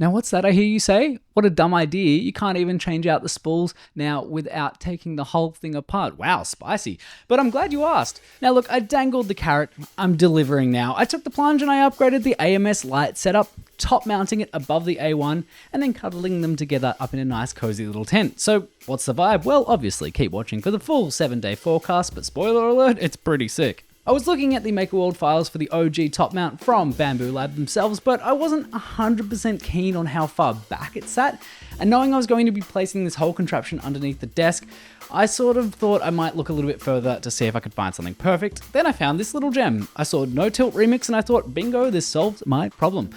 Now what's that I hear you say? What a dumb idea, you can't even change out the spools now without taking the whole thing apart. Wow, spicy. But I'm glad you asked. Now look, I dangled the carrot, I'm delivering now. I took the plunge and I upgraded the AMS Lite setup, top mounting it above the A1 and then cuddling them together up in a nice cozy little tent. So what's the vibe? Well, obviously keep watching for the full 7-day forecast, but spoiler alert, it's pretty sick. I was looking at the MakerWorld files for the OG top mount from Bambu Lab themselves, but I wasn't 100% keen on how far back it sat, and knowing I was going to be placing this whole contraption underneath the desk, I sort of thought I might look a little bit further to see if I could find something perfect. Then I found this little gem. I saw No Tilt Remix and I thought, bingo, this solves my problem.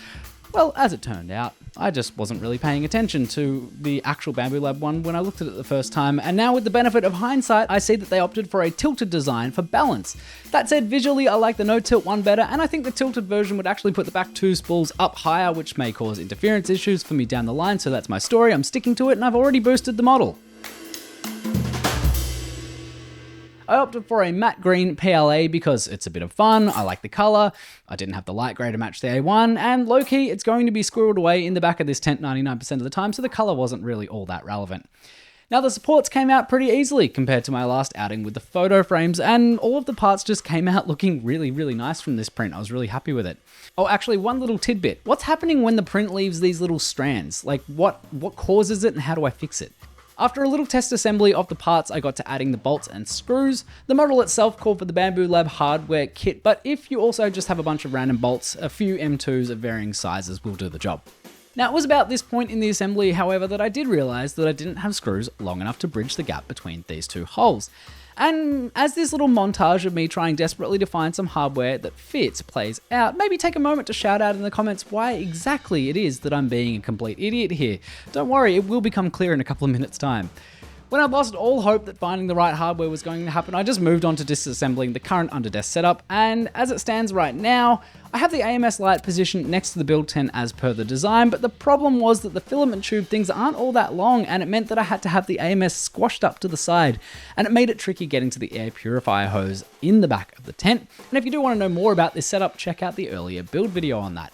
Well, as it turned out, I just wasn't really paying attention to the actual Bambu Lab one when I looked at it the first time, and now with the benefit of hindsight, I see that they opted for a tilted design for balance. That said, visually I like the no tilt one better, and I think the tilted version would actually put the back two spools up higher, which may cause interference issues for me down the line, so that's my story, I'm sticking to it, and I've already boosted the model. I opted for a matte green PLA because it's a bit of fun, I like the colour, I didn't have the light grey to match the A1, and low-key, it's going to be squirreled away in the back of this tent 99% of the time, so the colour wasn't really all that relevant. Now the supports came out pretty easily compared to my last outing with the photo frames, and all of the parts just came out looking really, really nice from this print. I was really happy with it. Oh, actually, one little tidbit. What's happening when the print leaves these little strands? Like, what causes it and how do I fix it? After a little test assembly of the parts, I got to adding the bolts and screws. The model itself called for the Bambu Lab hardware kit, but if you also just have a bunch of random bolts, a few M2s of varying sizes will do the job. Now, it was about this point in the assembly, however, that I did realize that I didn't have screws long enough to bridge the gap between these two holes. And as this little montage of me trying desperately to find some hardware that fits plays out, maybe take a moment to shout out in the comments why exactly it is that I'm being a complete idiot here. Don't worry, it will become clear in a couple of minutes' time. When I lost all hope that finding the right hardware was going to happen, I just moved on to disassembling the current underdesk setup, and as it stands right now, I have the AMS Lite positioned next to the build tent as per the design, but the problem was that the filament tube things aren't all that long, and it meant that I had to have the AMS squashed up to the side, and it made it tricky getting to the air purifier hose in the back of the tent. And if you do want to know more about this setup, check out the earlier build video on that.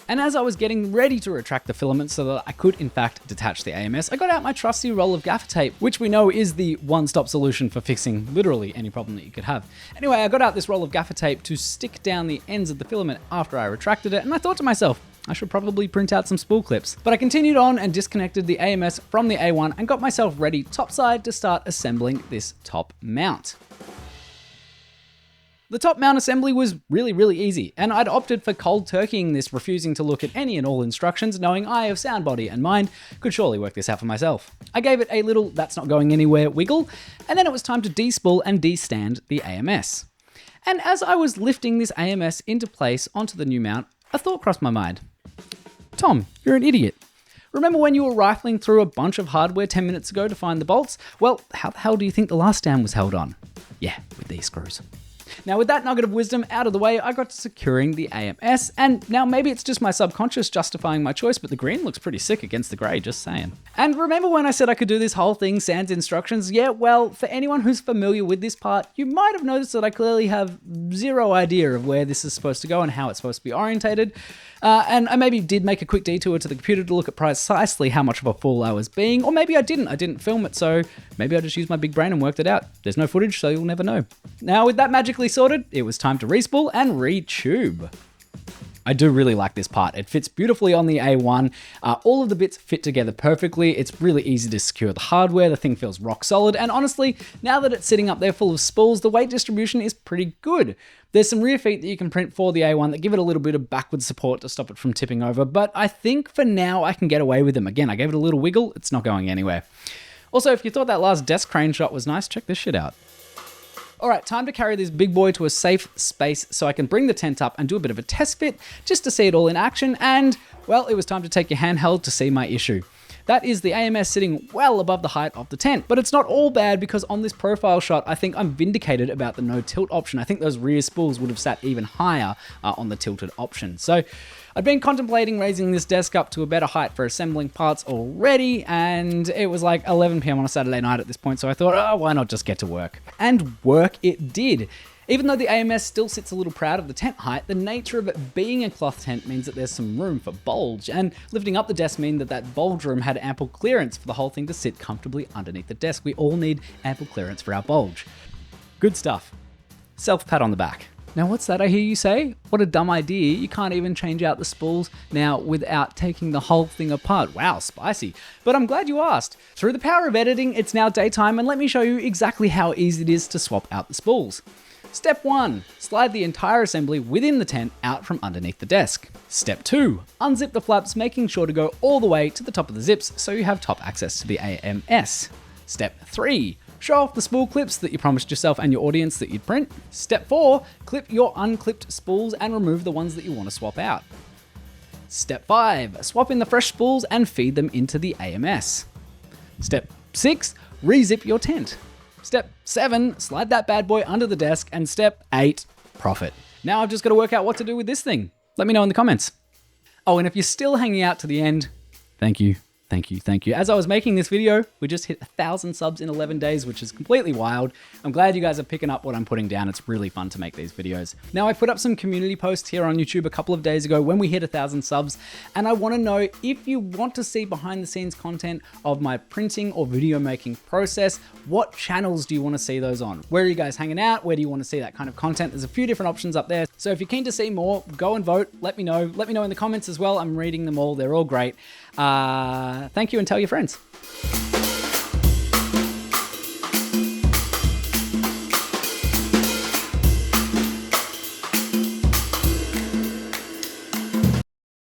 And as I was getting ready to retract the filament so that I could in fact detach the AMS, I got out my trusty roll of gaffer tape, which we know is the one-stop solution for fixing literally any problem that you could have. Anyway, I got out this roll of gaffer tape to stick down the ends of the filament after I retracted it, and I thought to myself, I should probably print out some spool clips. But I continued on and disconnected the AMS from the A1 and got myself ready topside to start assembling this top mount. The top mount assembly was really easy, and I'd opted for cold turkeying this, refusing to look at any and all instructions, knowing I, of sound body and mind, could surely work this out for myself. I gave it a little that's not going anywhere wiggle, and then it was time to despool and destand the AMS. And as I was lifting this AMS into place onto the new mount, a thought crossed my mind. Tom, you're an idiot. Remember when you were rifling through a bunch of hardware 10 minutes ago to find the bolts? Well, how the hell do you think the last stand was held on? Yeah, with these screws. Now with that nugget of wisdom out of the way, I got to securing the AMS, and now maybe it's just my subconscious justifying my choice, but the green looks pretty sick against the grey, just saying. And remember when I said I could do this whole thing sans instructions? Yeah, well, for anyone who's familiar with this part, you might have noticed that I clearly have zero idea of where this is supposed to go and how it's supposed to be orientated. And I maybe did make a quick detour to the computer to look at precisely how much of a fool I was being, or maybe I didn't film it, so maybe I just used my big brain and worked it out. There's no footage, so you'll never know. Now with that magically sorted, it was time to respool and retube. I do really like this part. It fits beautifully on the A1. All of the bits fit together perfectly. It's really easy to secure the hardware. The thing feels rock solid. And honestly, now that it's sitting up there full of spools, the weight distribution is pretty good. There's some rear feet that you can print for the A1 that give it a little bit of backward support to stop it from tipping over, but I think for now I can get away with them. Again, I gave it a little wiggle. It's not going anywhere. Also, if you thought that last desk crane shot was nice, check this shit out. Alright, time to carry this big boy to a safe space so I can bring the tent up and do a bit of a test fit just to see it all in action, and, well, it was time to take your handheld to see my issue. That is the AMS sitting well above the height of the tent, but it's not all bad because on this profile shot, I think I'm vindicated about the no tilt option. I think those rear spools would have sat even higher on the tilted option. So I'd been contemplating raising this desk up to a better height for assembling parts already, and it was like 11 PM on a Saturday night at this point, so I thought, oh, why not just get to work? And work it did. Even though the AMS still sits a little proud of the tent height, the nature of it being a cloth tent means that there's some room for bulge, and lifting up the desk means that that bulge room had ample clearance for the whole thing to sit comfortably underneath the desk. We all need ample clearance for our bulge. Good stuff. Self-pat on the back. Now what's that I hear you say? What a dumb idea, you can't even change out the spools now without taking the whole thing apart. Wow, spicy. But I'm glad you asked. Through the power of editing, it's now daytime, and let me show you exactly how easy it is to swap out the spools. Step 1, slide the entire assembly within the tent out from underneath the desk. Step 2, unzip the flaps, making sure to go all the way to the top of the zips so you have top access to the AMS. Step 3, show off the spool clips that you promised yourself and your audience that you'd print. Step 4, clip your unclipped spools and remove the ones that you want to swap out. Step 5, swap in the fresh spools and feed them into the AMS. Step 6, re-zip your tent. Step 7, slide that bad boy under the desk. And step 8, profit. Now I've just got to work out what to do with this thing. Let me know in the comments. Oh, and if you're still hanging out to the end, thank you. Thank you, thank you. As I was making this video, we just hit 1,000 subs in 11 days, which is completely wild. I'm glad you guys are picking up what I'm putting down. It's really fun to make these videos. Now, I put up some community posts here on YouTube a couple of days ago when we hit 1,000 subs, and I want to know if you want to see behind the scenes content of my printing or video making process, what channels do you want to see those on? Where are you guys hanging out? Where do you want to see that kind of content? There's a few different options up there. So if you're keen to see more, go and vote. Let me know. Let me know in the comments as well. I'm reading them all. They're all great. Thank you, and tell your friends.